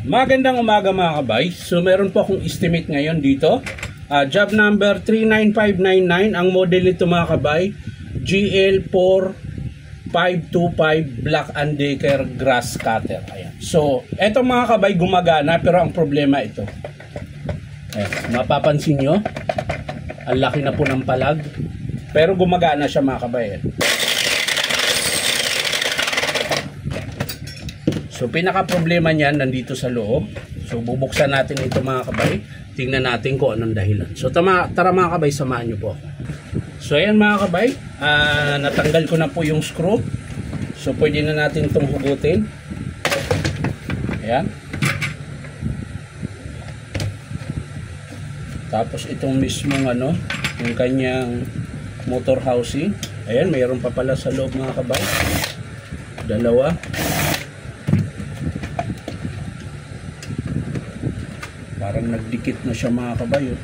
Magandang umaga mga kabay. So meron po akong estimate ngayon dito. Job number 39599. Ang model nito mga kabay, GL4525 Black & Decker grass cutter. Ayan. So eto mga kabay gumagana, pero ang problema ito. Ayan, mapapansin nyo, ang laki na po ng palag, pero gumagana siya mga kabay. So pinaka problema niyan nandito sa loob. So bubuksan natin ito mga kabay. Tingnan natin kung anong dahilan. So tara mga kabay, samahan niyo po ako. So ayan mga kabay, natanggal ko na po yung screw. So pwede na natin itong hugutin. Ayan. Tapos itong mismong yung kanyang motor housing. Ayan, mayroon pa pala sa loob mga kabay. Dalawa. Parang nagdikit na siya mga kabayo.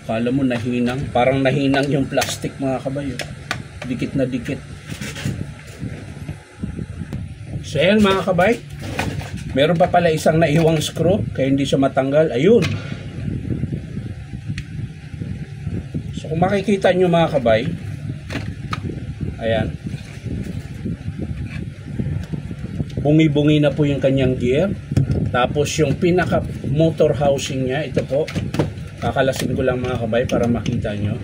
Kala mo nahinang. Parang nahinang yung plastic mga kabayo. Dikit na dikit. So ayan mga kabay, meron pa pala isang naiwang screw kaya hindi siya matanggal. Ayun. So kung makikita nyo mga kabay, ayan, bungi-bungi na po yung kanyang gear. Tapos yung pinaka motor housing niya, ito po, kakalasin ko lang mga kabay para makita nyo.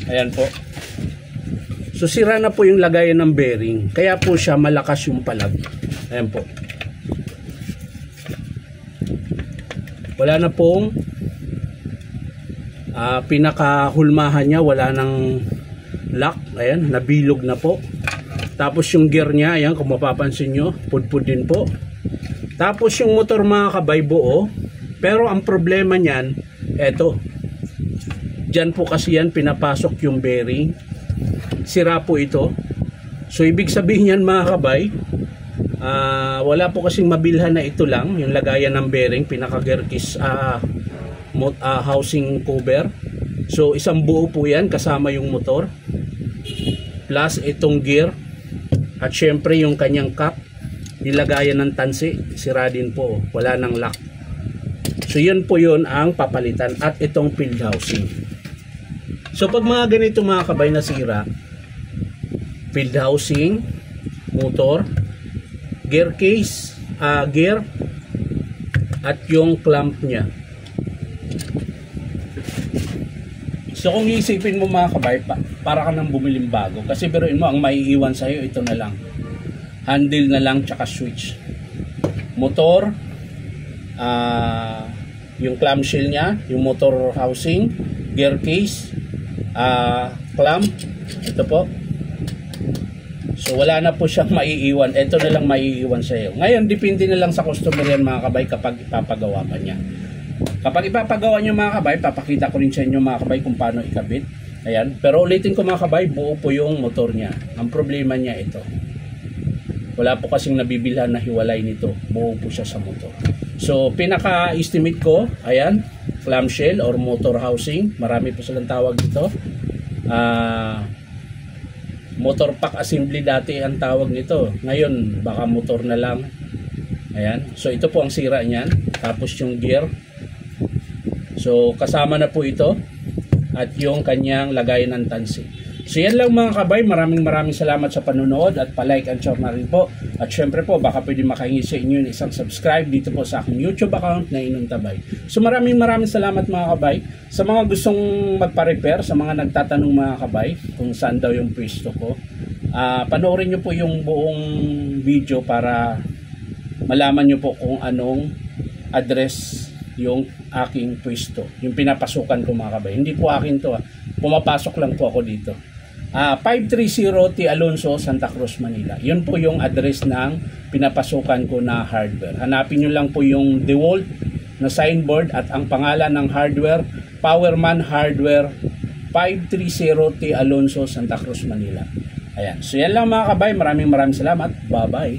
Ayan po. So sira na po yung lagayan ng bearing, kaya po siya malakas yung palag. Ayan po. Wala na pong pinakahulmahan niya, wala nang lock. Ayan, nabilog na po. Tapos yung gear niya, ayan, kung mapapansin nyo, pudpud din po. Tapos yung motor mga kabay buo, pero ang problema niyan, eto, dyan po kasi yan pinapasok yung bearing. Sira po ito. So ibig sabihin yan mga kabay, wala po kasing mabilhan na ito lang, yung lagayan ng bearing, pinaka gear case housing cover. So isang buo po yan kasama yung motor plus itong gear, at syempre yung kanyang cap, nilagayan ng tansi, sira din po, wala nang lock. So yun po yun ang papalitan, at itong field housing. So pag mga ganito mga kabay na sira, field housing, motor, gear case, gear, at yung clamp nya. So kung iisipin mo mga kabay, para ka nang bumiling bago. Kasi biruin mo, ang maiiwan sa'yo, ito na lang. Handle na lang, tsaka switch. Motor, yung clamshell nya, yung motor housing, gear case, clamp, ito po. So wala na po siyang maiiwan. Ito na lang maiiwan sa'yo. Ngayon, depende na lang sa customer yan mga kabay kapag ipapagawa pa niya. Kapag ipapagawa nyo mga kabay, papakita ko rin sa inyo mga kabay kung paano ikabit. Ayan. Pero ulitin ko mga kabay, buo po yung motor niya. Ang problema niya ito, wala po kasing nabibilhan na hiwalay nito. Buo po siya sa motor. So pinaka-estimate ko, ayan, clamshell or motor housing. Marami po silang tawag dito. Motor pack assembly dati ang tawag nito. Ngayon, baka motor na lang. Ayan. So ito po ang sira niyan. Tapos yung gear. So kasama na po ito, at yung kanyang lagayan ng tansi. So yan lang mga kabay, maraming salamat sa panonood, at pa-like and share na rin po. At syempre po, baka pwede makahingi sa inyo ng isang subscribe dito po sa aking YouTube account na Inom Tabay. So maraming salamat mga kabay. Sa mga gustong magpa-repair, sa mga nagtatanong mga kabay kung saan daw yung pwesto ko, panoorin nyo po yung buong video para malaman nyo po kung anong address yung aking pwesto, yung pinapasukan ko mga kabay. Hindi po akin to, pumapasok lang po ako dito. 530 T. Alonso, Santa Cruz, Manila. Yun po yung address ng pinapasukan ko na hardware. Hanapin nyo lang po yung DeWalt na signboard, at ang pangalan ng hardware, Powerman Hardware, 530 T. Alonso, Santa Cruz, Manila. Ayan. So yan lang mga kabay, maraming salamat. Bye bye.